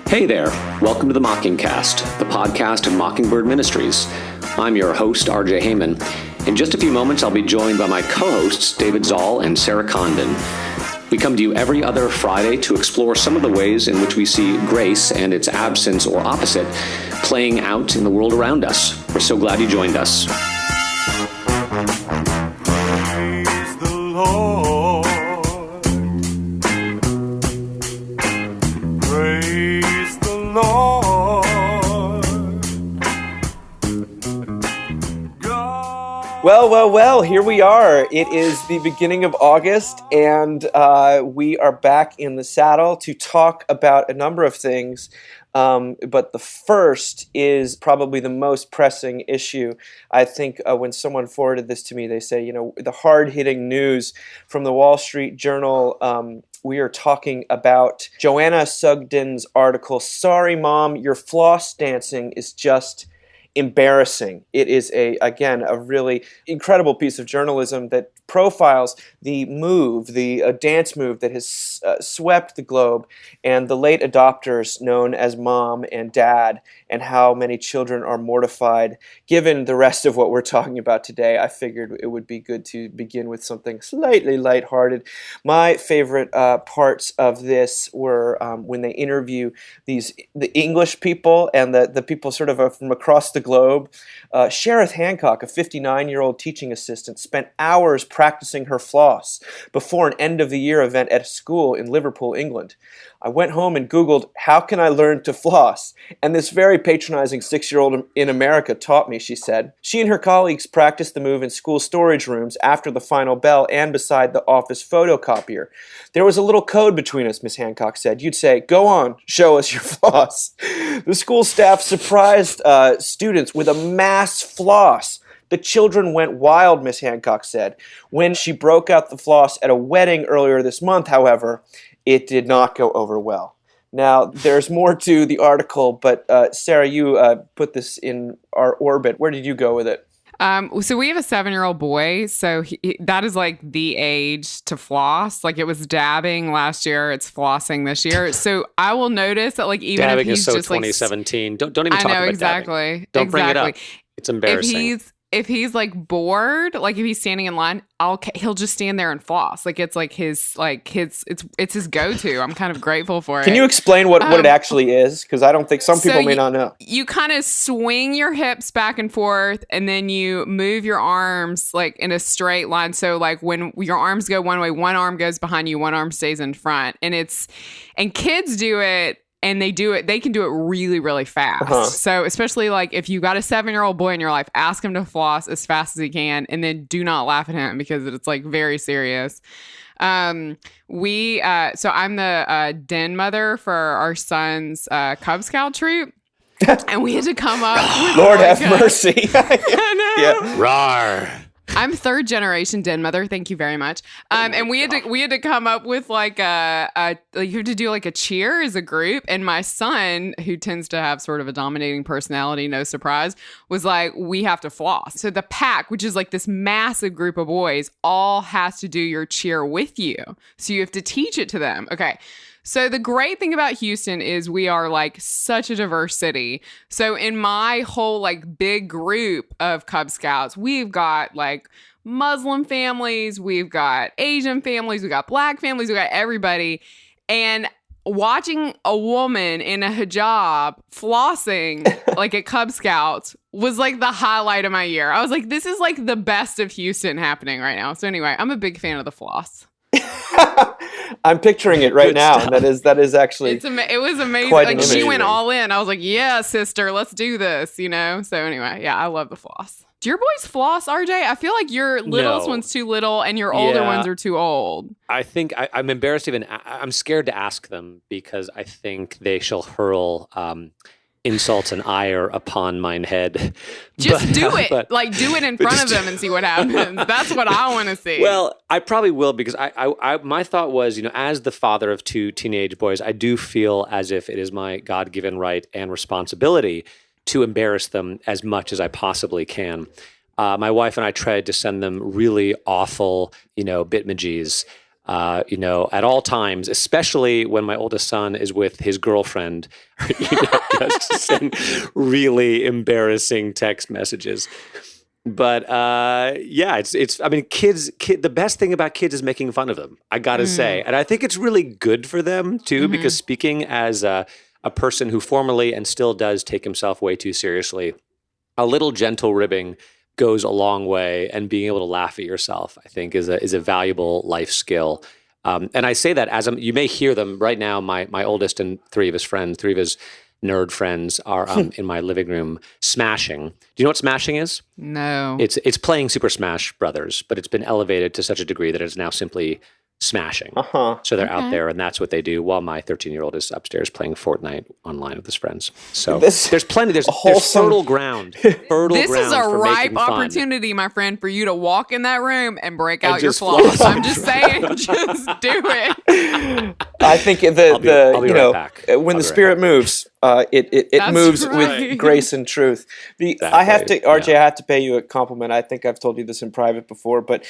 Hey there, welcome to the Mockingcast, the podcast of Mockingbird Ministries. I'm your host, RJ Heyman. In just a few moments, I'll be joined by my co-hosts, David Zoll and Sarah Condon. We come to you every other Friday to explore some of the ways in which we see grace and its absence or opposite playing out in the world around us. We're so glad you joined us. Praise the Lord. Praise the Lord. God. Well, here we are. It is the beginning of August, and we are back in the saddle to talk about a number of things. But the first is probably the most pressing issue. I think when someone forwarded this to me, they say, the hard-hitting news from the Wall Street Journal. We are talking about Joanna Sugden's article, "Sorry, Mom, your floss dancing is just embarrassing." It is, a really incredible piece of journalism that profiles the dance move that has swept the globe, and the late adopters known as Mom and Dad, and how many children are mortified. Given the rest of what we're talking about today, I figured it would be good to begin with something slightly lighthearted. My favorite parts of this were when they interview the English people and the people sort of from across the globe. Sherith Hancock, a 59-year-old teaching assistant, spent hours practicing her floss before an end-of-the-year event at a school in Liverpool, England. "I went home and Googled, how can I learn to floss? And this very patronizing 6-year-old in America taught me," she said. She and her colleagues practiced the move in school storage rooms after the final bell and beside the office photocopier. "There was a little code between us," Miss Hancock said. "You'd say, 'Go on, show us your floss.'" The school staff surprised students with a mass floss. "The children went wild," Miss Hancock said. When she broke out the floss at a wedding earlier this month, however, it did not go over well. Now, there's more to the article, but Sarah, you put this in our orbit. Where did you go with it? So we have a 7-year-old boy, so that is like the age to floss. Like, it was dabbing last year, it's flossing this year. So I will notice that, like, even Dabbing if he's is so just 2017. Don't even talk about exactly. dabbing. Don't bring it up. It's embarrassing. If he's like bored, like if he's standing in line, he'll just stand there and floss. Like, it's it's his go-to. I'm kind of grateful for it. Can you explain what it actually is? Because I don't think some people may not know. You kind of swing your hips back and forth, and then you move your arms like in a straight line. So like when your arms go one way, one arm goes behind you, one arm stays in front. And kids do it. And they can do it really, really fast. Uh-huh. So especially like if you got a 7-year-old boy in your life, ask him to floss as fast as he can, and then do not laugh at him because it's like very serious. So I'm the den mother for our son's Cub Scout troop. And we had to come up with Lord have mercy. I know. Yeah. Rawr. I'm third generation den mother. Thank you very much. And we had to come up with like you have to do like a cheer as a group. And my son, who tends to have sort of a dominating personality, no surprise, was like, we have to floss. So the pack, which is like this massive group of boys, all has to do your cheer with you. So you have to teach it to them. Okay. So the great thing about Houston is we are like such a diverse city. So in my whole like big group of Cub Scouts, we've got like Muslim families, we've got Asian families, we've got Black families, we've got everybody. And watching a woman in a hijab flossing like at Cub Scouts was like the highlight of my year. I was like, this is like the best of Houston happening right now. So anyway, I'm a big fan of the floss. I'm picturing it right now. And that is actually it was amazing. Quite like amazing. She went all in. I was like, yeah, sister, let's do this, So anyway, yeah, I love the floss. Do your boys floss, RJ? I feel like your littlest one's too little and your older ones are too old. I think I'm embarrassed I'm scared to ask them because I think they shall hurl insults and ire upon mine head. Just do it. Do it in front of them and see what happens. That's what I want to see. Well, I probably will because I my thought was, as the father of 2 teenage boys, I do feel as if it is my God-given right and responsibility to embarrass them as much as I possibly can. My wife and I tried to send them really awful, bitmojies. at all times, especially when my oldest son is with his girlfriend, just to send really embarrassing text messages. But it's. I mean, the best thing about kids is making fun of them. I gotta say, and I think it's really good for them too, because speaking as a person who formerly and still does take himself way too seriously, a little gentle ribbing goes a long way, and being able to laugh at yourself, I think, is a valuable life skill. And I say that as you may hear them right now. My oldest and three of his nerd friends are in my living room smashing. Do you know what smashing is? No. It's playing Super Smash Brothers, but it's been elevated to such a degree that it's now simply smashing. So they're out there, and that's what they do, while my 13-year-old is upstairs playing Fortnite online with his friends. So there's plenty. There's fertile ground. This is a ripe opportunity, my friend, for you to walk in that room and break out your flaws. I'm just saying, just do it. I think when the spirit moves, it moves with grace and truth. I have to, RJ, I have to pay you a compliment. I think I've told you this in private before, but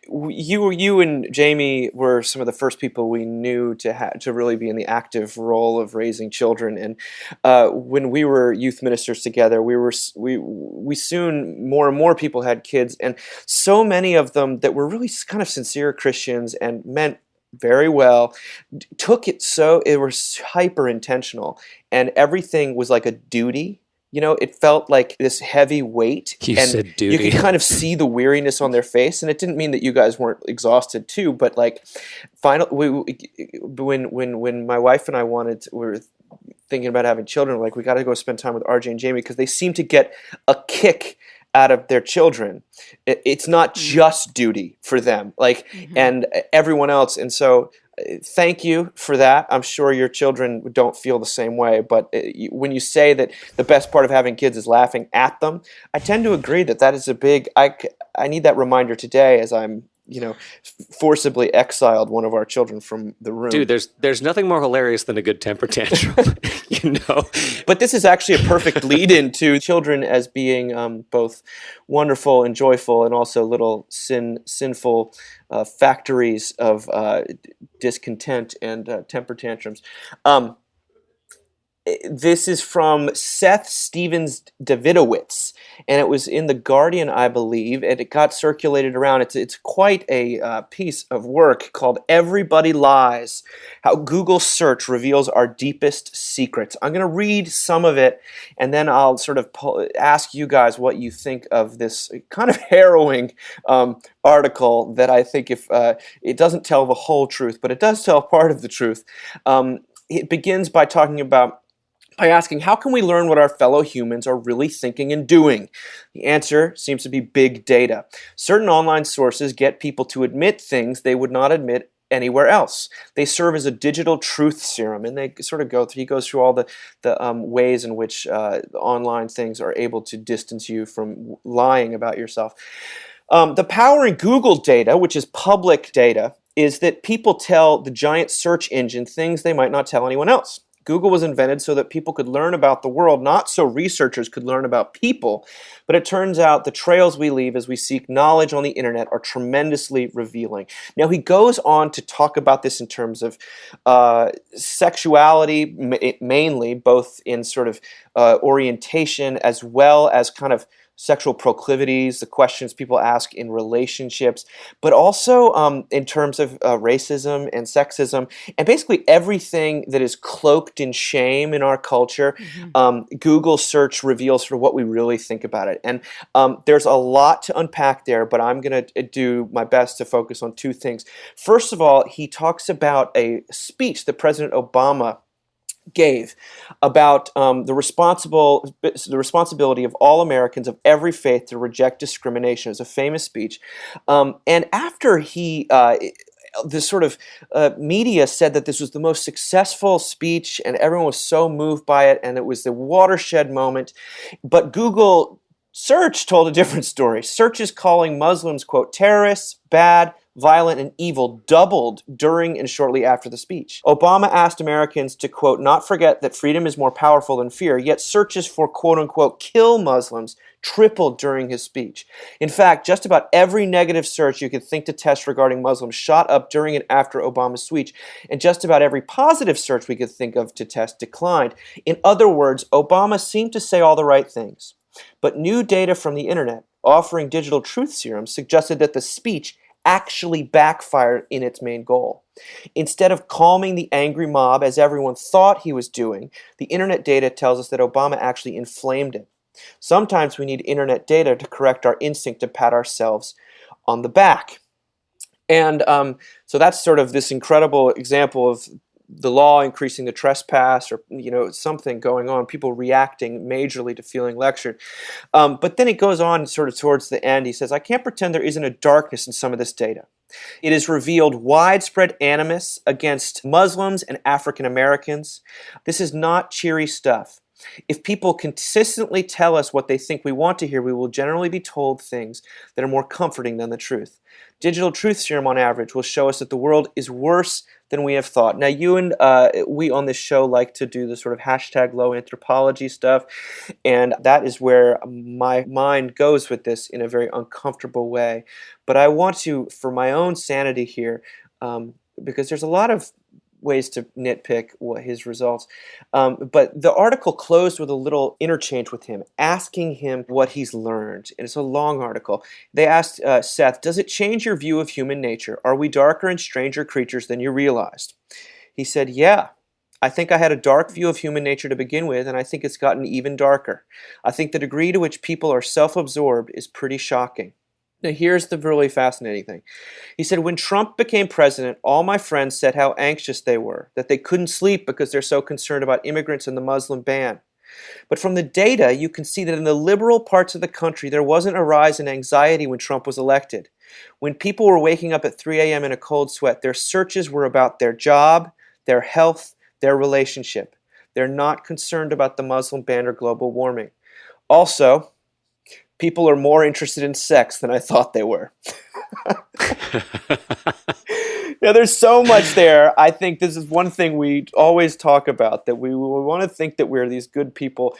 you and Jamie were some of the first people we knew to really be in the active role of raising children. And when we were youth ministers together, we soon, more and more people had kids, and so many of them that were really kind of sincere Christians and meant very well, took it was hyper intentional, and everything was like a duty. It felt like this heavy weight. You said duty. You could kind of see the weariness on their face, and it didn't mean that you guys weren't exhausted too. But like, when my wife and I we were thinking about having children, like, we got to go spend time with RJ and Jamie because they seem to get a kick out of their children. It's not just duty for them, like, and everyone else, and so. Thank you for that. I'm sure your children don't feel the same way, but when you say that the best part of having kids is laughing at them, I tend to agree that is a big. I need that reminder today as I'm forcibly exiled one of our children from the room. Dude, there's nothing more hilarious than a good temper tantrum, But this is actually a perfect lead-in to children as being both wonderful and joyful, and also little sinful factories of discontent and temper tantrums. This is from Seth Stevens Davidowitz, and it was in The Guardian, I believe, and it got circulated around. It's quite a piece of work called Everybody Lies, How Google Search Reveals Our Deepest Secrets. I'm going to read some of it, and then I'll sort of ask you guys what you think of this kind of harrowing article that I think it doesn't tell the whole truth, but it does tell part of the truth. It begins by asking, how can we learn what our fellow humans are really thinking and doing? The answer seems to be big data. Certain online sources get people to admit things they would not admit anywhere else. They serve as a digital truth serum, and they sort of he goes through all the ways in which online things are able to distance you from lying about yourself. The power in Google data, which is public data, is that people tell the giant search engine things they might not tell anyone else. Google was invented so that people could learn about the world, not so researchers could learn about people. But it turns out the trails we leave as we seek knowledge on the internet are tremendously revealing. Now, he goes on to talk about this in terms of sexuality, mainly, both in sort of orientation as well as kind of sexual proclivities, the questions people ask in relationships, but also in terms of racism and sexism, and basically everything that is cloaked in shame in our culture. Google search reveals sort of what we really think about it. And there's a lot to unpack there, but I'm going to do my best to focus on two things. First of all, he talks about a speech that President Obama gave about the responsibility of all Americans of every faith to reject discrimination. It was a famous speech. And after this sort of media said that this was the most successful speech and everyone was so moved by it and it was the watershed moment. But Google search told a different story. Search is calling Muslims, quote, terrorists, bad, violent, and evil doubled during and shortly after the speech. Obama asked Americans to, quote, not forget that freedom is more powerful than fear, yet searches for, quote unquote, kill Muslims tripled during his speech. In fact, just about every negative search you could think to test regarding Muslims shot up during and after Obama's speech, and just about every positive search we could think of to test declined. In other words, Obama seemed to say all the right things. But new data from the internet, offering digital truth serums, suggested that the speech actually backfired in its main goal. Instead of calming the angry mob as everyone thought he was doing, the internet data tells us that Obama actually inflamed it. Sometimes we need internet data to correct our instinct to pat ourselves on the back. And so that's sort of this incredible example of the law increasing the trespass, or something going on, people reacting majorly to feeling lectured. But then it goes on sort of towards the end. He says, I can't pretend there isn't a darkness in some of this data. It has revealed widespread animus against Muslims and African Americans. This is not cheery stuff. If people consistently tell us what they think we want to hear, we will generally be told things that are more comforting than the truth. Digital truth serum, on average, will show us that the world is worse than we have thought. Now, you and we on this show like to do the sort of hashtag low anthropology stuff, and that is where my mind goes with this in a very uncomfortable way. But I want to, for my own sanity here, because there's a lot of ways to nitpick his results. But the article closed with a little interchange with him, asking him what he's learned. And it's a long article. They asked Seth, does it change your view of human nature? Are we darker and stranger creatures than you realized? He said, yeah. I think I had a dark view of human nature to begin with, and I think it's gotten even darker. I think the degree to which people are self-absorbed is pretty shocking. Now, here's the really fascinating thing. He said, when Trump became president, all my friends said how anxious they were, that they couldn't sleep because they're so concerned about immigrants and the Muslim ban. But from the data, you can see that in the liberal parts of the country, there wasn't a rise in anxiety when Trump was elected. When people were waking up at 3 a.m. in a cold sweat, their searches were about their job, their health, their relationship. They're not concerned about the Muslim ban or global warming. Also, people are more interested in sex than I thought they were. Now, there's so much there. I think this is one thing we always talk about, that we want to think that we're these good people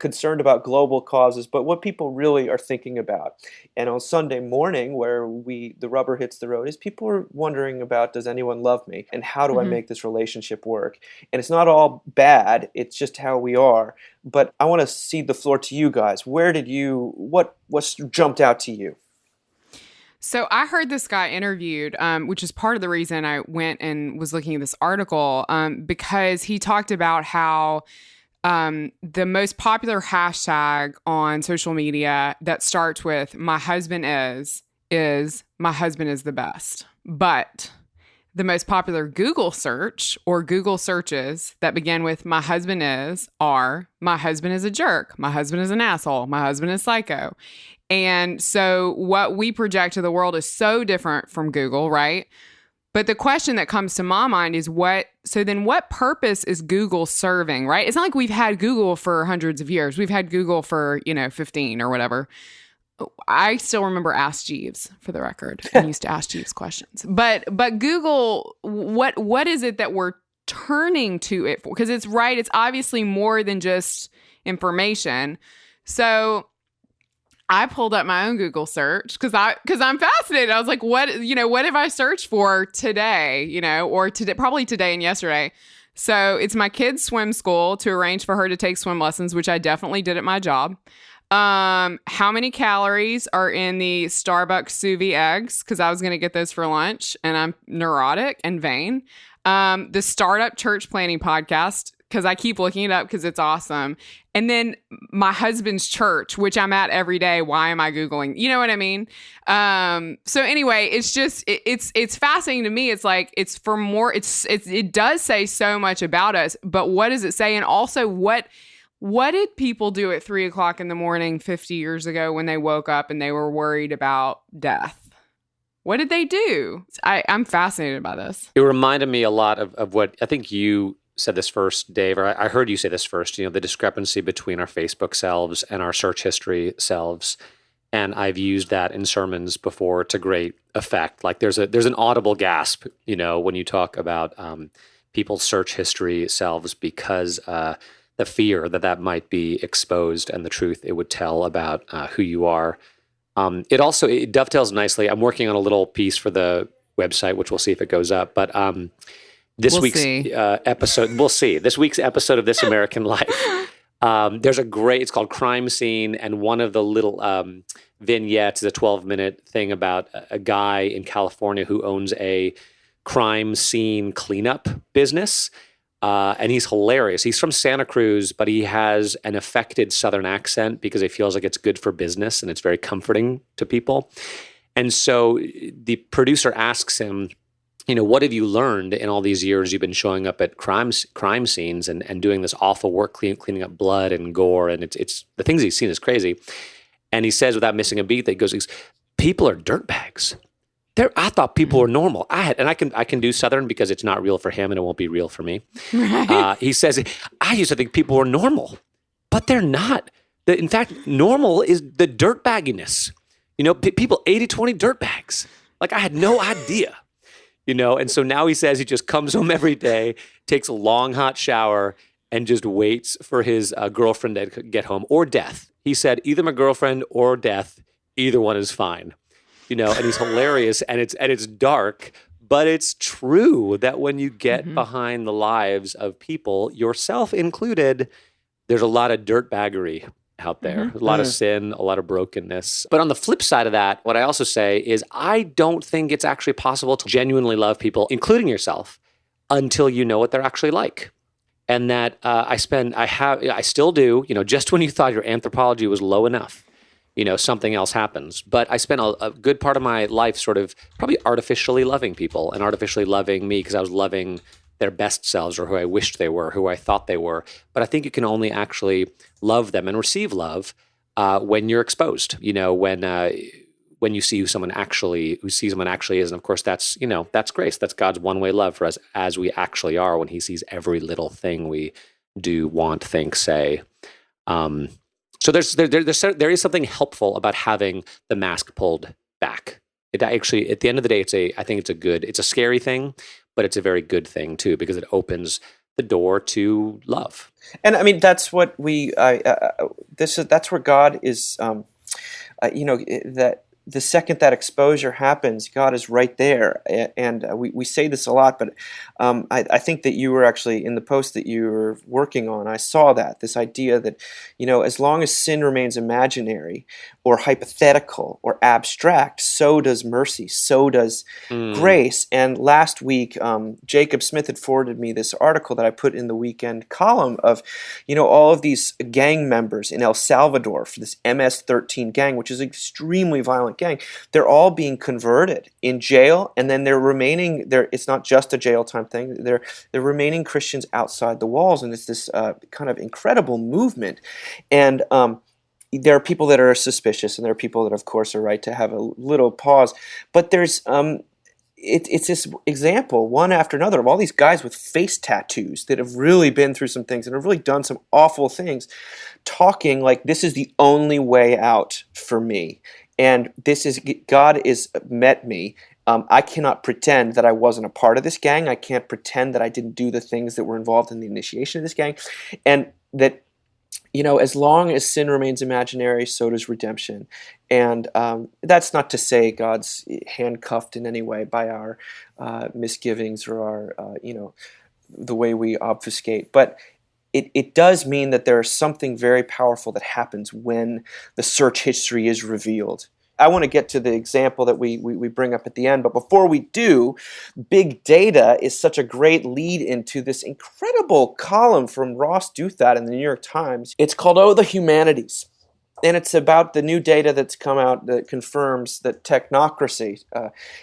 concerned about global causes, but what people really are thinking about. And on Sunday morning, where the rubber hits the road, is people are wondering about, does anyone love me? And how do I make this relationship work? And it's not all bad, it's just how we are. But I want to cede the floor to you guys. What jumped out to you? So I heard this guy interviewed, which is part of the reason I went and was looking at this article, because he talked about how the most popular hashtag on social media that starts with "my husband is "my husband is the best." But the most popular Google search or Google searches that begin with "my husband is" are "my husband is a jerk," "my husband is an asshole," "my husband is psycho." And so what we project to the world is so different from Google, right? But the question that comes to my mind is what purpose is Google serving, right? It's not like we've had Google for hundreds of years. We've had Google for, 15 or whatever. I still remember Ask Jeeves, for the record. I used to ask Jeeves questions. But Google, what is it that we're turning to it for? Because it's obviously more than just information. So I pulled up my own Google search because I'm fascinated. I was like, what have I searched for today, or today, probably today and yesterday. So it's my kid's swim school to arrange for her to take swim lessons, which I definitely did at my job. How many calories are in the Starbucks sous vide eggs? Because I was going to get those for lunch and I'm neurotic and vain. The Startup Church Planning Podcast, because I keep looking it up because it's awesome. And then my husband's church, which I'm at every day. Why am I Googling? You know what I mean? So anyway, it's just, it's fascinating to me. It's like, it's for more, it does say so much about us, but what does it say? And also what did people do at 3 o'clock in the morning 50 years ago when they woke up and they were worried about death? What did they do? I'm fascinated by this. It reminded me a lot of what I think you said this first, Dave, or I heard you say this first, the discrepancy between our Facebook selves and our search history selves. And I've used that in sermons before to great effect. Like there's an audible gasp, when you talk about people's search history selves because the fear that might be exposed and the truth it would tell about who you are. It dovetails nicely. I'm working on a little piece for the website, which we'll see if it goes up. But this week's episode, we'll see. This week's episode of This American Life. It's called Crime Scene, and one of the little vignettes is a 12-minute thing about a guy in California who owns a crime scene cleanup business, and he's hilarious. He's from Santa Cruz, but he has an affected Southern accent because he feels like it's good for business and it's very comforting to people. And so the producer asks him, what have you learned in all these years you've been showing up at crime scenes and doing this awful work cleaning up blood and gore, and it's the things he's seen is crazy. And he says, without missing a beat, that he goes, people are dirtbags. I thought people were normal. I can do Southern because it's not real for him and it won't be real for me. Right. He says, I used to think people were normal, but they're not. In fact, normal is the dirtbagginess. People 80-20 dirtbags. Like I had no idea. And so now he says he just comes home every day, takes a long hot shower, and just waits for his girlfriend to get home or death. He said, either my girlfriend or death, either one is fine. And he's hilarious, and it's dark, but it's true that when you get behind the lives of people, yourself included, there's a lot of dirtbaggery out there, a lot of sin, a lot of brokenness. But on the flip side of that, what I also say is I don't think it's actually possible to genuinely love people, including yourself, until you know what they're actually like. And that I still do, just when you thought your anthropology was low enough, something else happens. But I spent a good part of my life sort of probably artificially loving people and artificially loving me because I was loving their best selves or who I wished they were, who I thought they were. But I think you can only actually love them and receive love when you're exposed, when you see who someone actually is. And of course, that's grace. That's God's one-way love for us as we actually are when he sees every little thing we do, want, think, say. So there is something helpful about having the mask pulled back. It actually, at the end of the day, I think it's a scary thing, but it's a very good thing too, because it opens the door to love. And I mean, that's what that's where God is, that the second that exposure happens, God is right there. And we say this a lot, but I think that you were actually, in the post that you were working on, I saw this idea that, as long as sin remains imaginary or hypothetical or abstract, so does mercy, so does grace. And last week, Jacob Smith had forwarded me this article that I put in the weekend column of, all of these gang members in El Salvador for this MS-13 gang, which is an extremely violent gang. They're all being converted in jail, and then they're remaining there. It's not just a jail time thing. They're remaining Christians outside the walls, and it's this kind of incredible movement. And there are people that are suspicious, and there are people that, of course, are right to have a little pause. But there's it's this example, one after another, of all these guys with face tattoos that have really been through some things and have really done some awful things, talking like this is the only way out for me. And God is met me. I cannot pretend that I wasn't a part of this gang. I can't pretend that I didn't do the things that were involved in the initiation of this gang. And that, as long as sin remains imaginary, so does redemption. And that's not to say God's handcuffed in any way by our misgivings or our, the way we obfuscate. But it does mean that there is something very powerful that happens when the search history is revealed. I want to get to the example that we bring up at the end, but before we do, big data is such a great lead into this incredible column from Ross Douthat in the New York Times. It's called Oh, the Humanities. And it's about the new data that's come out that confirms that technocracy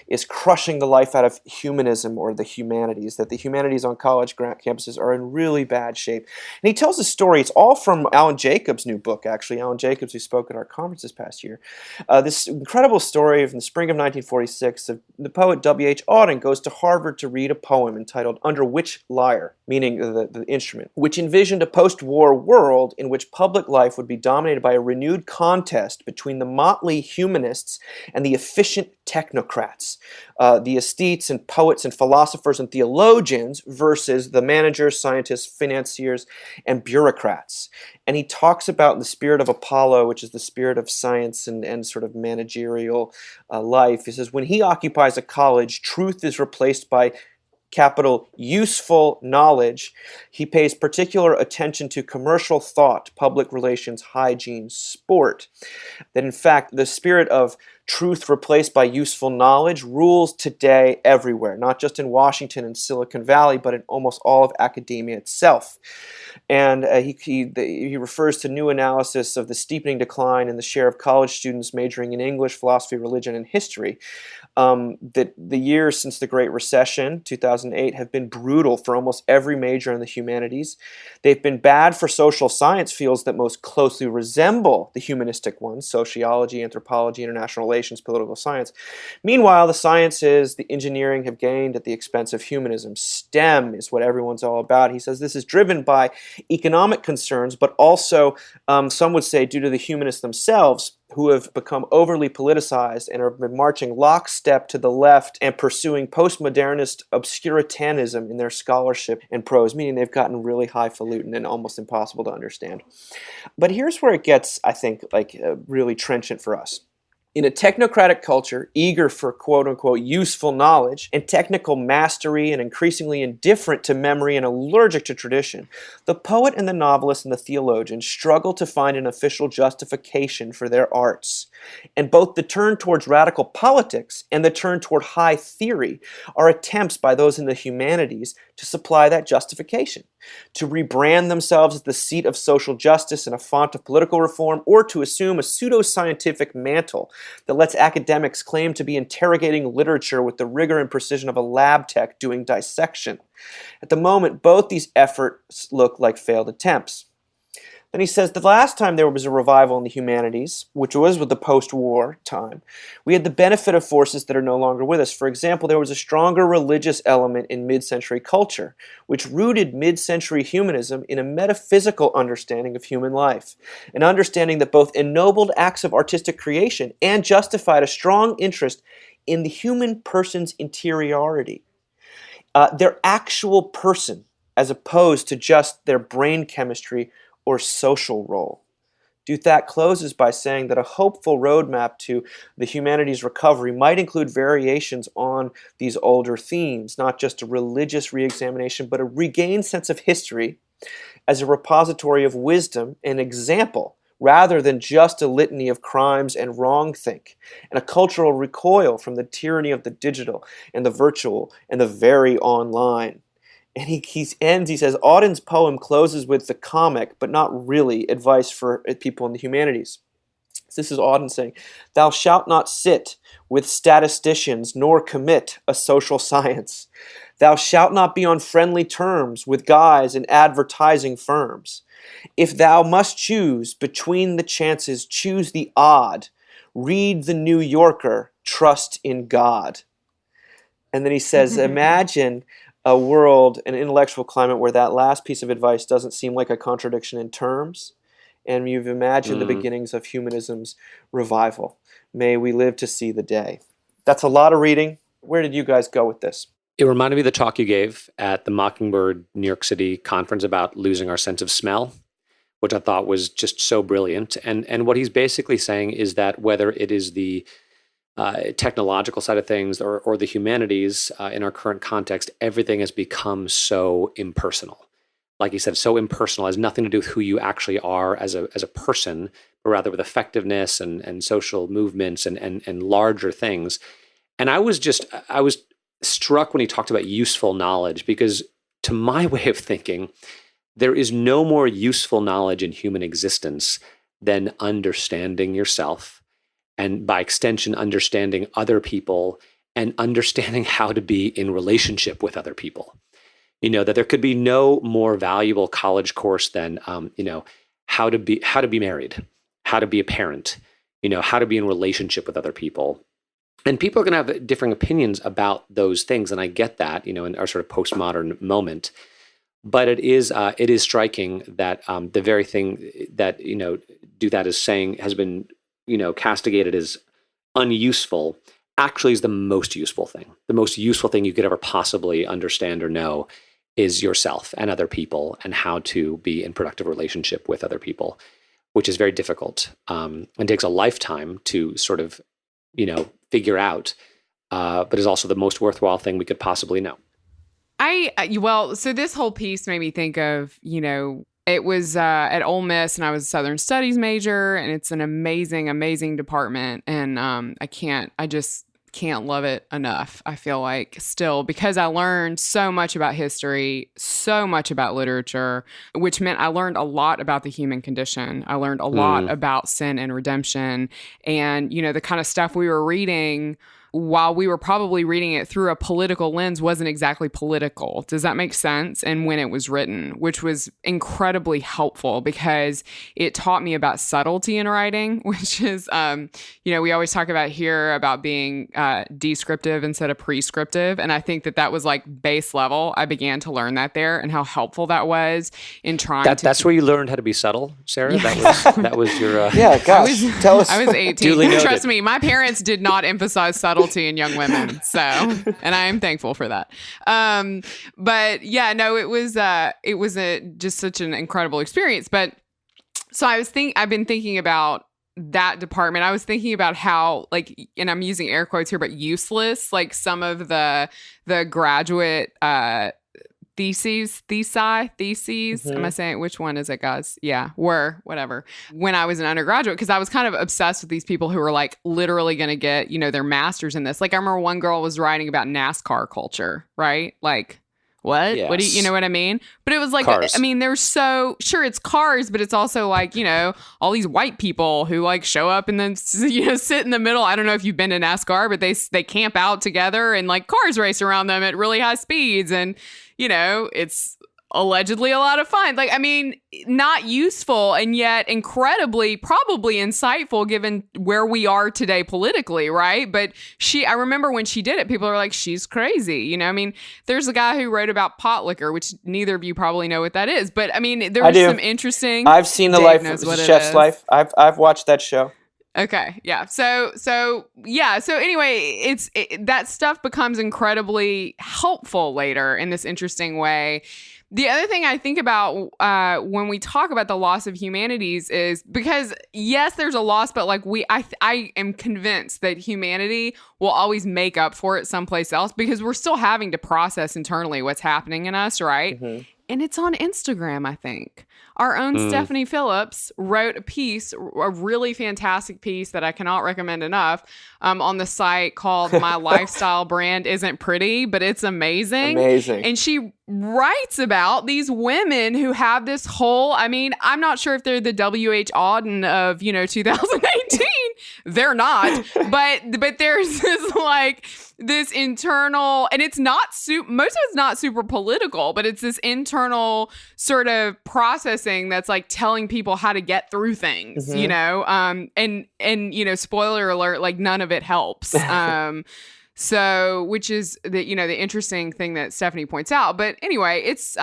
is crushing the life out of humanism or the humanities, that the humanities on college campuses are in really bad shape. And he tells a story. It's all from Alan Jacobs' new book, actually. Alan Jacobs, who spoke at our conference this past year. This incredible story from the spring of 1946 of the poet W.H. Auden goes to Harvard to read a poem entitled Under Which Lyre, meaning the instrument, which envisioned a post-war world in which public life would be dominated by a renewed renewed contest between the motley humanists and the efficient technocrats, the aesthetes and poets and philosophers and theologians versus the managers, scientists, financiers, and bureaucrats. And he talks about the spirit of Apollo, which is the spirit of science and sort of managerial life. He says, when he occupies a college, truth is replaced by capital useful knowledge. He pays particular attention to commercial thought, public relations, hygiene, sport. That in fact, the spirit of truth replaced by useful knowledge rules today everywhere, not just in Washington and Silicon Valley, but in almost all of academia itself. And he refers to new analysis of the steepening decline in the share of college students majoring in English, philosophy, religion, and history. That the years since the Great Recession, 2008, have been brutal for almost every major in the humanities. They've been bad for social science fields that most closely resemble the humanistic ones, sociology, anthropology, international relations, political science. Meanwhile, the sciences, the engineering have gained at the expense of humanism. STEM is what everyone's all about. He says this is driven by economic concerns, but also, some would say, due to the humanists themselves, who have become overly politicized and have been marching lockstep to the left and pursuing postmodernist obscurantism in their scholarship and prose, meaning they've gotten really highfalutin and almost impossible to understand. But here's where it gets, I think, really trenchant for us. In a technocratic culture, eager for quote-unquote useful knowledge and technical mastery and increasingly indifferent to memory and allergic to tradition, the poet and the novelist and the theologian struggle to find an official justification for their arts. And both the turn towards radical politics and the turn toward high theory are attempts by those in the humanities to supply that justification, to rebrand themselves as the seat of social justice and a font of political reform, or to assume a pseudo-scientific mantle that lets academics claim to be interrogating literature with the rigor and precision of a lab tech doing dissection. At the moment, both these efforts look like failed attempts. Then he says the last time there was a revival in the humanities, which was with the post-war time, we had the benefit of forces that are no longer with us. For example, there was a stronger religious element in mid-century culture, which rooted mid-century humanism in a metaphysical understanding of human life, an understanding that both ennobled acts of artistic creation and justified a strong interest in the human person's interiority, their actual person, as opposed to just their brain chemistry or social role. Duthac closes by saying that a hopeful roadmap to the humanities recovery might include variations on these older themes, not just a religious reexamination, but a regained sense of history as a repository of wisdom and example, rather than just a litany of crimes and wrongthink, and a cultural recoil from the tyranny of the digital and the virtual and the very online. And he says, Auden's poem closes with the comic, but not really, advice for people in the humanities. This is Auden saying, "Thou shalt not sit with statisticians, nor commit a social science. Thou shalt not be on friendly terms with guys and advertising firms. If thou must choose between the chances, choose the odd. Read the New Yorker, trust in God." And then he says, imagine a world, an intellectual climate where that last piece of advice doesn't seem like a contradiction in terms, and you've imagined the beginnings of humanism's revival. May we live to see the day. That's a lot of reading. Where did you guys go with this? It reminded me of the talk you gave at the Mockingbird New York City conference about losing our sense of smell, which I thought was just so brilliant. And what he's basically saying is that whether it is the technological side of things or the humanities in our current context, everything has become so impersonal. Like you said, so impersonal, has nothing to do with who you actually are as a person, but rather with effectiveness and social movements and larger things. And I was struck when he talked about useful knowledge, because to my way of thinking, there is no more useful knowledge in human existence than understanding yourself, and by extension, understanding other people and understanding how to be in relationship with other people. You know, that there could be no more valuable college course than, how to be married, how to be a parent, how to be in relationship with other people. And people are going to have differing opinions about those things. And I get that, in our sort of postmodern moment. But it is striking that the very thing that Duthat is saying has been castigated as unuseful actually is the most useful thing. The most useful thing you could ever possibly understand or know is yourself and other people and how to be in productive relationship with other people, which is very difficult and takes a lifetime to sort of figure out, but is also the most worthwhile thing we could possibly know. So this whole piece made me think of, it was at Ole Miss, and I was a Southern Studies major, and it's an amazing, amazing department. And I just can't love it enough. I feel like still, because I learned so much about history, so much about literature, which meant I learned a lot about the human condition. I learned a lot about sin and redemption, and, the kind of stuff we were reading while we were probably reading it through a political lens wasn't exactly political. Does that make sense? And when it was written, which was incredibly helpful because it taught me about subtlety in writing, which is, we always talk about here about being descriptive instead of prescriptive. And I think that was like base level. I began to learn that there and how helpful that was in trying to... That's where you learned how to be subtle, Sarah? Yeah. That was your... Yeah, gosh, tell us. I was 18. Trust me, my parents did not emphasize subtlety in young women, and I am thankful for that. But yeah, no, it was just such an incredible experience. But so I've been thinking about that department. I was thinking about how, and I'm using air quotes here, but useless, some of the graduate theses. Mm-hmm. Am I saying, which one is it, guys? Yeah, whatever. When I was an undergraduate, because I was kind of obsessed with these people who were literally going to get, their masters in this. I remember one girl was writing about NASCAR culture, right? What? Yes. What do you know what I mean? But it was Cars. there's sure it's cars, but it's also all these white people who show up and then, sit in the middle. I don't know if you've been to NASCAR, but they camp out together and cars race around them at really high speeds. And, it's allegedly a lot of fun. Not useful and yet incredibly, probably insightful given where we are today politically, right? But I remember when she did it, people are like, she's crazy. There's a guy who wrote about pot liquor, which neither of you probably know what that is. But there's some interesting... I've seen the Chef's Life. I've watched that show. Okay. Yeah. So anyway, that stuff becomes incredibly helpful later in this interesting way. The other thing I think about when we talk about the loss of humanities is because, yes, there's a loss, but I am convinced that humanity will always make up for it someplace else because we're still having to process internally what's happening in us, right? Mm-hmm. And it's on Instagram, I think. Our own Stephanie Phillips wrote a really fantastic piece that I cannot recommend enough on the site called My Lifestyle Brand Isn't Pretty, but it's amazing. Amazing. And she writes about these women who have this whole, I'm not sure if they're the W.H. Auden of, 2018. They're not. But there's this internal, and it's not most of it's not super political, but it's this internal sort of processing that's telling people how to get through things, and spoiler alert, none of it helps. So, which is the interesting thing that Stephanie points out. But anyway, it's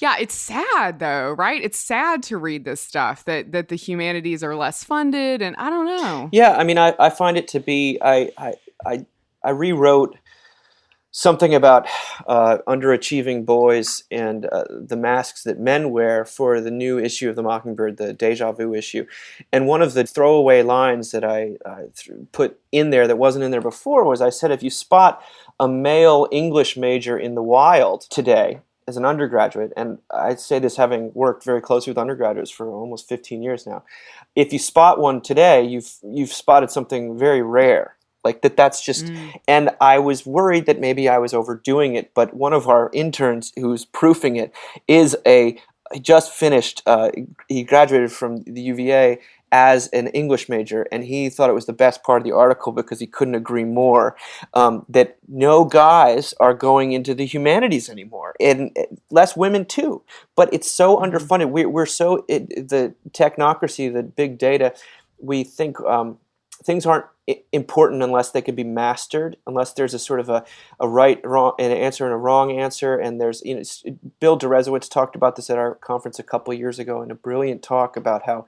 it's sad though, right? It's sad to read this stuff that the humanities are less funded, and I don't know. Yeah, I find it to be. I rewrote something about underachieving boys and the masks that men wear for the new issue of the Mockingbird, the Deja Vu issue. And one of the throwaway lines that I put in there that wasn't in there before was I said, if you spot a male English major in the wild today as an undergraduate, and I say this having worked very closely with undergraduates for almost 15 years now, if you spot one today, you've spotted something very rare. That's just, and I was worried that maybe I was overdoing it, but one of our interns who's proofing it is he just finished, he graduated from the UVA as an English major, and he thought it was the best part of the article because he couldn't agree more, that no guys are going into the humanities anymore, and less women too, but it's so underfunded. We're so, the technocracy, the big data, we think, things aren't important unless they can be mastered, unless there's a sort of a right, wrong, an answer and a wrong answer. And there's, Bill Deresiewicz talked about this at our conference a couple of years ago in a brilliant talk about how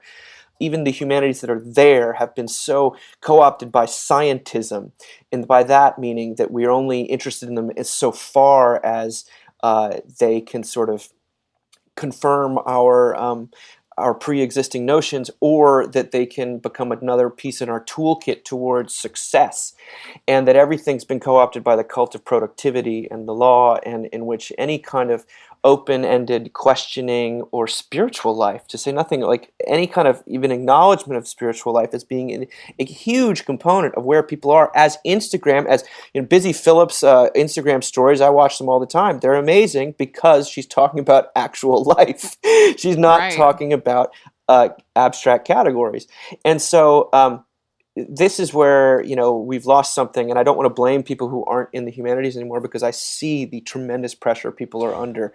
even the humanities that are there have been so co-opted by scientism, and by that meaning that we're only interested in them as so far as they can sort of confirm our pre-existing notions, or that they can become another piece in our toolkit towards success, and that everything's been co-opted by the cult of productivity and the law, and in which any kind of open-ended questioning or spiritual life, to say nothing like any kind of even acknowledgement of spiritual life as being a huge component of where people are, as Instagram, as Busy Phillips' Instagram stories, I watch them all the time. They're amazing because she's talking about actual life. She's not talking about abstract categories. And so this is where, we've lost something, and I don't want to blame people who aren't in the humanities anymore, because I see the tremendous pressure people are under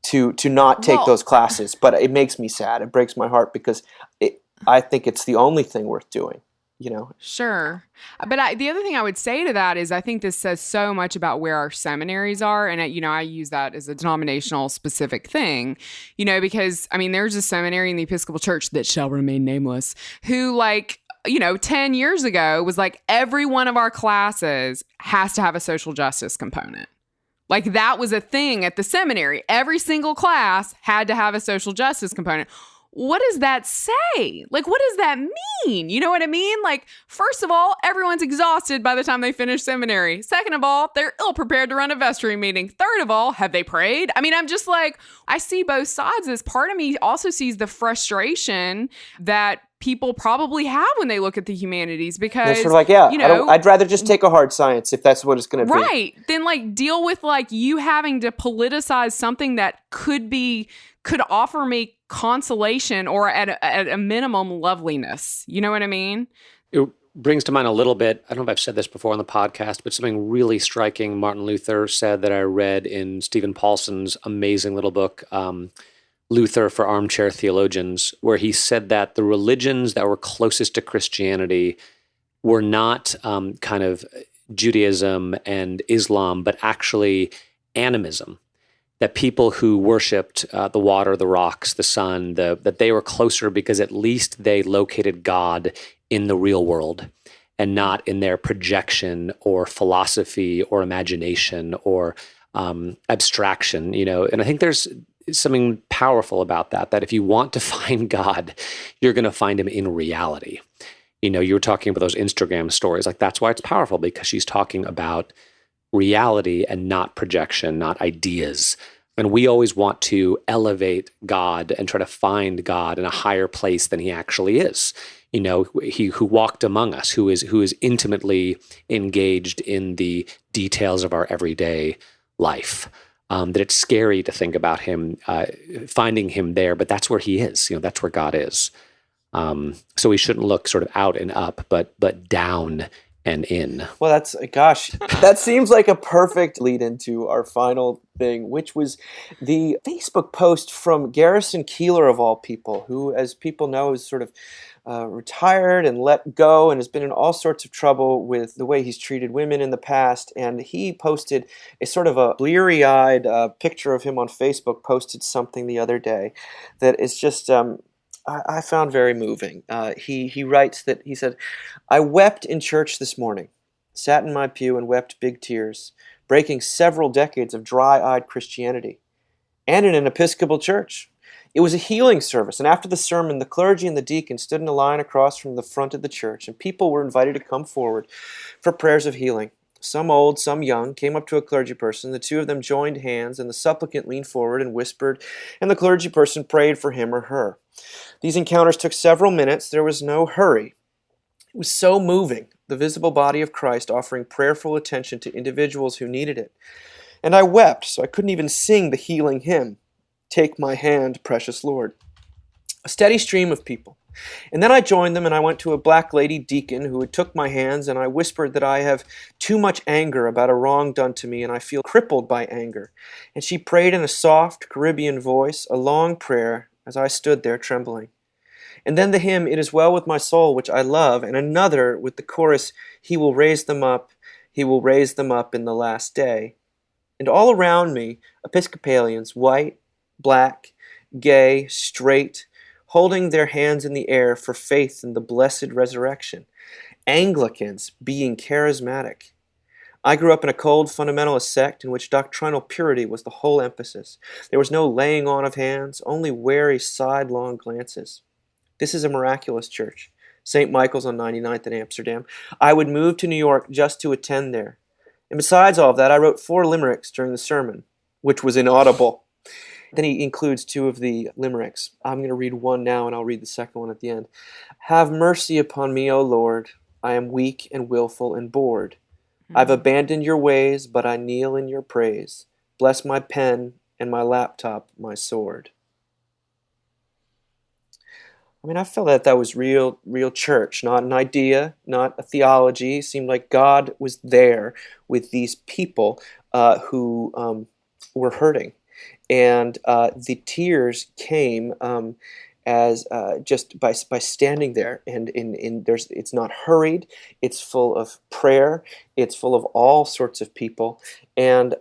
to not take those classes. But it makes me sad. It breaks my heart, because I think it's the only thing worth doing. Sure. But the other thing I would say to that is I think this says so much about where our seminaries are. And, I use that as a denominational specific thing, because, there's a seminary in the Episcopal Church that shall remain nameless who 10 years ago was like, every one of our classes has to have a social justice component. Like, that was a thing at the seminary. Every single class had to have a social justice component. What does that say? Like, what does that mean? You know what I mean? Like, first of all, everyone's exhausted by the time they finish seminary. Second of all, they're ill-prepared to run a vestry meeting. Third of all, have they prayed? I'm just like, I see both sides. This part of me also sees the frustration that people probably have when they look at the humanities, because they're sort of like, I'd rather just take a hard science if that's what it's going to be. Right. Then deal with you having to politicize something that could offer me consolation, or at a minimum loveliness. You know what I mean? It brings to mind a little bit, I don't know if I've said this before on the podcast, but something really striking Martin Luther said that I read in Stephen Paulson's amazing little book, Luther for Armchair Theologians, where he said that the religions that were closest to Christianity were not kind of Judaism and Islam, but actually animism. That people who worshipped the water, the rocks, the sun, that they were closer because at least they located God in the real world and not in their projection or philosophy or imagination or abstraction, And I think there's something powerful about that if you want to find God, you're going to find him in reality. You were talking about those Instagram stories. That's why it's powerful, because she's talking about reality and not projection, not ideas. And we always want to elevate God and try to find God in a higher place than he actually is. He who walked among us, who is intimately engaged in the details of our everyday life. That it's scary to think about him, finding him there, but that's where he is. That's where God is. So we shouldn't look sort of out and up, but down and in. Well, that seems like a perfect lead into our final thing, which was the Facebook post from Garrison Keillor, of all people, who, as people know, is sort of retired and let go and has been in all sorts of trouble with the way he's treated women in the past. And he posted a sort of a bleary-eyed picture of him on Facebook, posted something the other day that is just... I found very moving. He writes that, he said, "I wept in church this morning, sat in my pew and wept big tears, breaking several decades of dry-eyed Christianity, and in an Episcopal church. It was a healing service, and after the sermon, the clergy and the deacon stood in a line across from the front of the church, and people were invited to come forward for prayers of healing. Some old, some young, came up to a clergy person. The two of them joined hands, and the supplicant leaned forward and whispered, and the clergy person prayed for him or her. These encounters took several minutes. There was no hurry. It was so moving, the visible body of Christ offering prayerful attention to individuals who needed it. And I wept, so I couldn't even sing the healing hymn, 'Take my hand, precious Lord.' A steady stream of people. And then I joined them, and I went to a black lady deacon who had took my hands, and I whispered that I have too much anger about a wrong done to me, and I feel crippled by anger. And she prayed in a soft Caribbean voice, a long prayer, as I stood there trembling. And then the hymn, It Is Well With My Soul, which I love, and another with the chorus, He will raise them up, He will raise them up in the last day. And all around me, Episcopalians, white, black, gay, straight, holding their hands in the air for faith in the blessed resurrection. Anglicans being charismatic. I grew up in a cold fundamentalist sect in which doctrinal purity was the whole emphasis. There was no laying on of hands, only wary sidelong glances. This is a miraculous church. St. Michael's on 99th in Amsterdam. I would move to New York just to attend there. And besides all of that, I wrote 4 limericks during the sermon, which was inaudible. Then he includes 2 of the limericks. I'm going to read one now, and I'll read the second one at the end. Have mercy upon me, O Lord. I am weak and willful and bored. I've abandoned your ways, but I kneel in your praise. Bless my pen and my laptop, my sword. I mean, I felt that was real church, not an idea, not a theology. It seemed like God was there with these people who were hurting. And the tears came as just by standing there, and it's not hurried. It's full of prayer. It's full of all sorts of people, and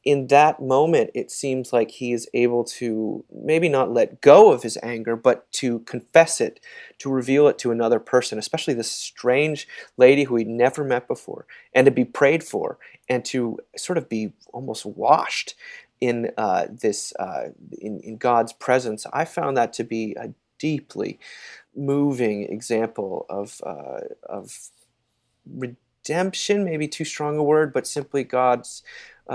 in that moment, it seems like he is able to maybe not let go of his anger, but to confess it, to reveal it to another person, especially this strange lady who he'd never met before, and to be prayed for, and to sort of be almost washed in in God's presence. I found that to be a deeply moving example of redemption, maybe too strong a word, but simply God's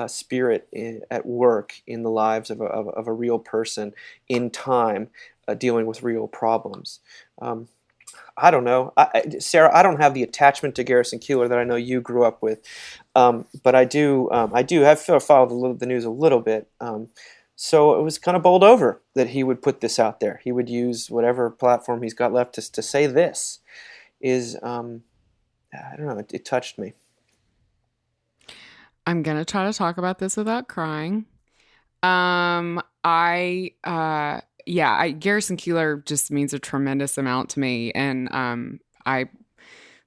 spirit at work in the lives of a real person in time, dealing with real problems. I don't know, Sarah. I don't have the attachment to Garrison Keillor that I know you grew up with, but I do. Have followed the news a little bit. So it was kind of bowled over that he would put this out there. He would use whatever platform he's got left to say this. I don't know. It touched me. I'm going to try to talk about this without crying. Garrison Keillor just means a tremendous amount to me. And I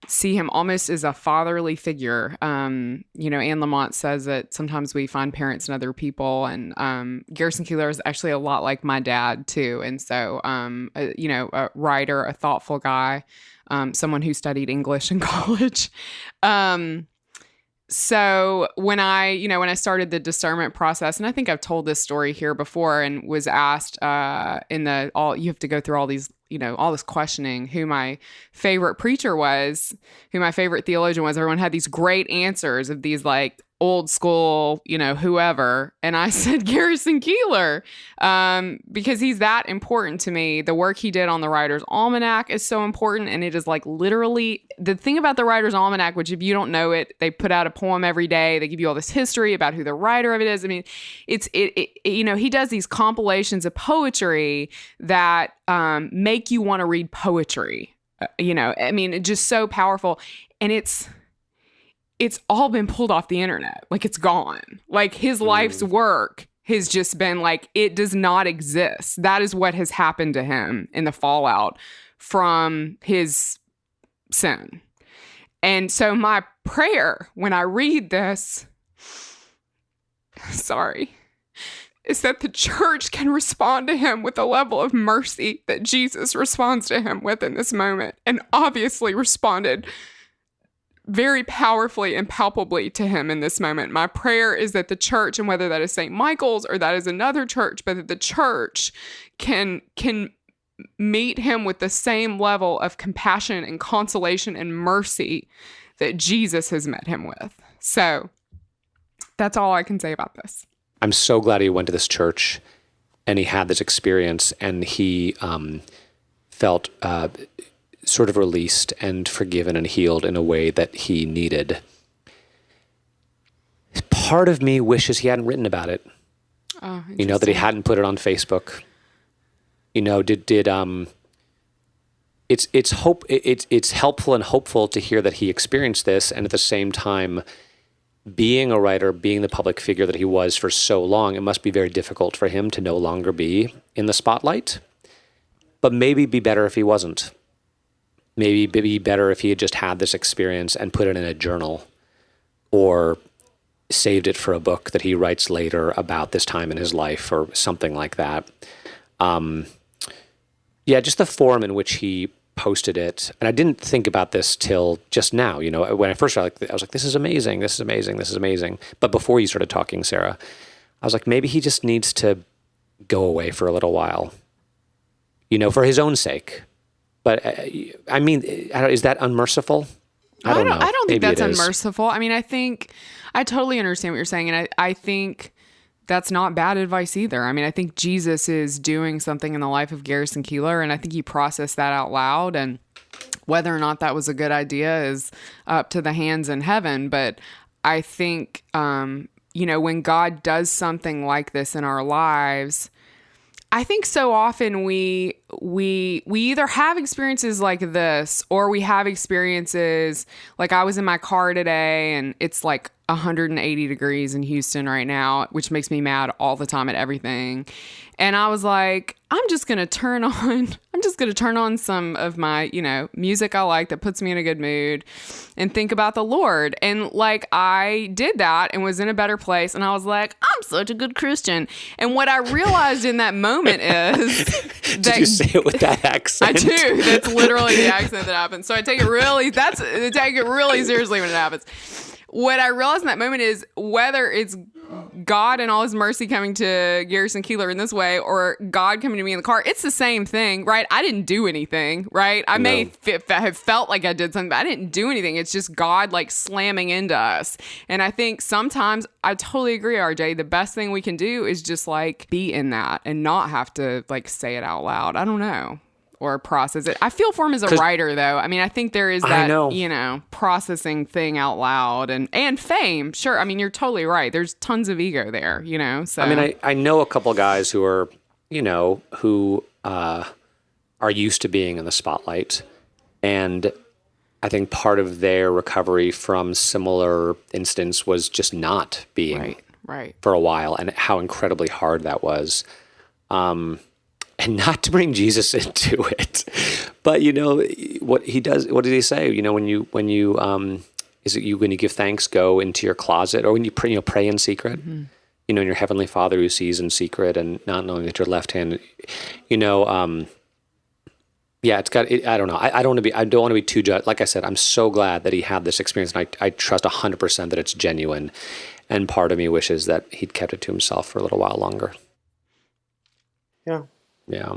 see him almost as a fatherly figure. Anne Lamott says that sometimes we find parents in other people. And Garrison Keillor is actually a lot like my dad, too. And so, a writer, a thoughtful guy, someone who studied English in college. So when I started the discernment process, and I think I've told this story here before, and was asked you have to go through all these, all this questioning, who my favorite preacher was, who my favorite theologian was. Everyone had these great answers of these like old school, whoever. And I said Garrison Keillor, because he's that important to me. The work he did on the Writer's Almanac is so important. And it is like literally the thing about the Writer's Almanac, which if you don't know it, they put out a poem every day. They give you all this history about who the writer of it is. I mean, he does these compilations of poetry that make you want to read poetry. It's just so powerful. And it's all been pulled off the internet. Like, it's gone. Like, his life's work has just been like, it does not exist. That is what has happened to him in the fallout from his sin. And so my prayer when I read this, is that the church can respond to him with a level of mercy that Jesus responds to him with in this moment, and obviously responded very powerfully and palpably to him in this moment. My prayer is that the church, and whether that is St. Michael's or that is another church, but that the church can meet him with the same level of compassion and consolation and mercy that Jesus has met him with. So that's all I can say about this. I'm so glad he went to this church and he had this experience, and he felt sort of released and forgiven and healed in a way that he needed. Part of me wishes he hadn't written about it. Oh, that he hadn't put it on Facebook. It's helpful and hopeful to hear that he experienced this, and at the same time, being a writer, being the public figure that he was for so long, it must be very difficult for him to no longer be in the spotlight. But maybe it'd be better if he wasn't. Maybe it'd be better if he had just had this experience and put it in a journal or saved it for a book that he writes later about this time in his life or something like that. Yeah, just the form in which he posted it. And I didn't think about this till just now. You know, when I first started, I was like, this is amazing, this is amazing, this is amazing. But before you started talking, Sarah, I was like, maybe he just needs to go away for a little while, you know, for his own sake. But I mean, is that unmerciful? I don't know. I don't think Maybe that's unmerciful. I mean, I think I totally understand what you're saying. And I think that's not bad advice either. I mean, I think Jesus is doing something in the life of Garrison Keillor, and I think he processed that out loud. And whether or not that was a good idea is up to the hands in heaven. But I think, you know, when God does something like this in our lives, I think so often we either have experiences like this, or we have experiences like I was in my car today and it's like 180 degrees in Houston right now, which makes me mad all the time at everything. And I was like, I'm just going to turn on some of my, you know, music I like that puts me in a good mood and think about the Lord. And like, I did that and was in a better place. And I was like, I'm such a good Christian. And what I realized in that moment is that Did you say it with that accent? I do. That's literally the accent that happens. So I take it really seriously when it happens. What I realized in that moment is whether it's God and all his mercy coming to Garrison Keillor in this way, or God coming to me in the car, it's the same thing, right? I didn't do anything, right? I may have felt like I did something, but I didn't do anything. It's just God like slamming into us. And I think sometimes, I totally agree, RJ, the best thing we can do is just like be in that and not have to like say it out loud. I don't know. Or process it. I feel for him as a writer, though. I mean, I think there is that, you know, processing thing out loud and fame. Sure. I mean, you're totally right. There's tons of ego there, you know? So, I mean, I know a couple guys who are, you know, who are used to being in the spotlight. And I think part of their recovery from similar incidents was just not being right for a while, and how incredibly hard that was. And not to bring Jesus into it, but you know what he does. What did he say? You know, when you when you give thanks, go into your closet, or when you pray in secret. Mm-hmm. You know, and your heavenly Father who sees in secret, and not knowing that your left hand. You know, yeah, it's got. I don't know. I don't want to be too judged. Like I said, I'm so glad that he had this experience, and I trust 100% that it's genuine. And part of me wishes that he'd kept it to himself for a little while longer. Yeah. Yeah.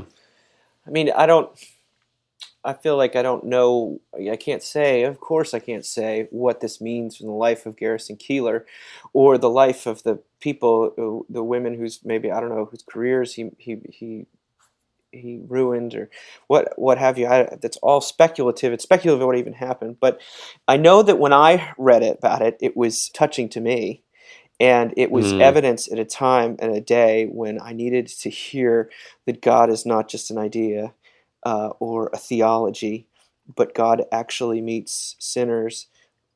I mean, I feel like I don't know, I can't say, of course I can't say what this means in the life of Garrison Keillor or the life of the people, the women whose maybe, I don't know, whose careers he ruined or what have you. That's all speculative. It's speculative what even happened. But I know that when I read about it, it was touching to me. And it was evidence at a time and a day when I needed to hear that God is not just an idea or a theology, but God actually meets sinners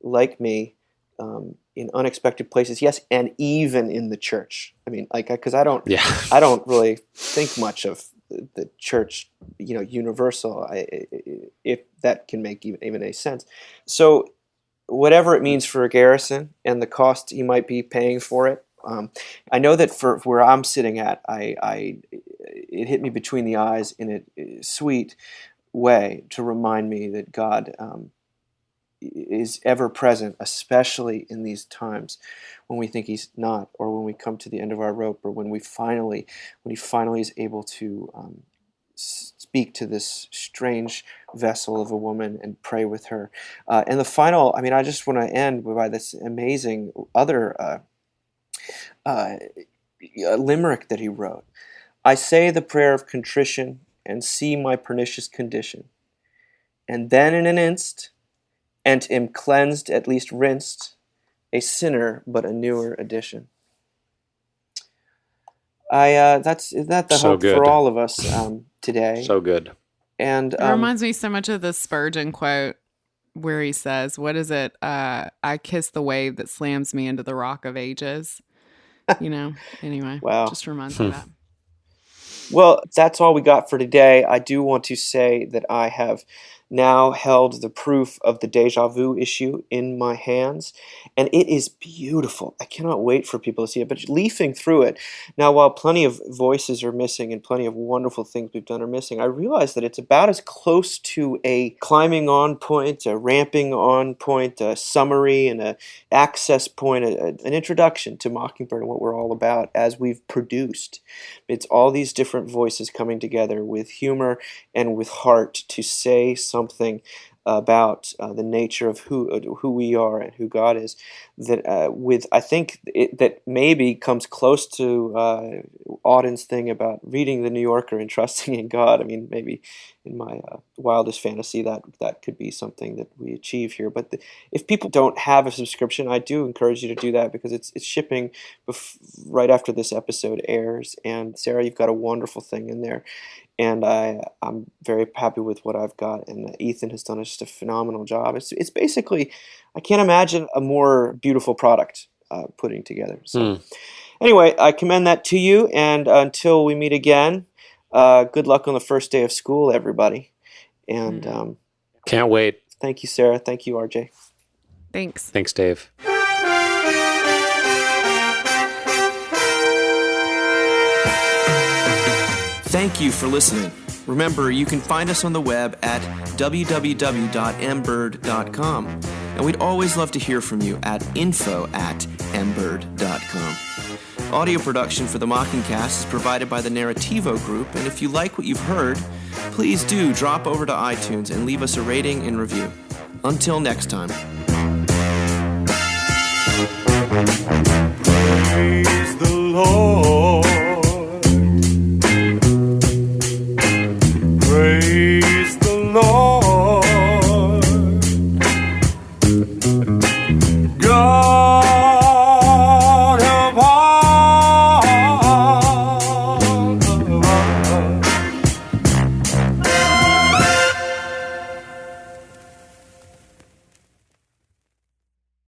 like me in unexpected places. Yes, and even in the church. I mean, like, because I don't really think much of the church, you know, universal, if that can make even any sense. So, whatever it means for Garrison and the cost he might be paying for it, I know that for where I'm sitting at, it hit me between the eyes in a sweet way to remind me that God is ever present, especially in these times when we think he's not, or when we come to the end of our rope, or when he finally is able to speak to this strange vessel of a woman and pray with her. And the final, I mean, I just want to end by this amazing other limerick that he wrote. I say the prayer of contrition and see my pernicious condition, and then in an instant, and am cleansed, at least rinsed, a sinner but a newer edition. Is that the so hope good for all of us today? So good. And it reminds me so much of the Spurgeon quote where he says, what is it? I kiss the wave that slams me into the rock of ages. You know, anyway, wow. Just reminds me of that. Well, that's all we got for today. I do want to say that I have now held the proof of the Deja Vu issue in my hands, and it is beautiful. I cannot wait for people to see it. But leafing through it, now while plenty of voices are missing and plenty of wonderful things we've done are missing, I realize that it's about as close to a climbing on point, a ramping on point, a summary, and an access point, an introduction to Mockingbird and what we're all about as we've produced. It's all these different voices coming together with humor and with heart to say something about the nature of who we are and who God is. That I think that maybe comes close to Auden's thing about reading the New Yorker and trusting in God. I mean, maybe in my wildest fantasy that could be something that we achieve here. But if people don't have a subscription, I do encourage you to do that because it's shipping right after this episode airs. And Sarah, you've got a wonderful thing in there. And I'm very happy with what I've got, and Ethan has done just a phenomenal job. It's basically, I can't imagine a more beautiful product putting together. So anyway, I commend that to you, and until we meet again, good luck on the first day of school, everybody. And Can't wait. Thank you, Sarah. Thank you, RJ. Thanks. Thanks, Dave. Thank you for listening. Remember, you can find us on the web at www.mbird.com. And we'd always love to hear from you at info@mbird.com. Audio production for the Mockingcast is provided by the Narrativo Group, and if you like what you've heard, please do drop over to iTunes and leave us a rating and review. Until next time. Praise the Lord. Praise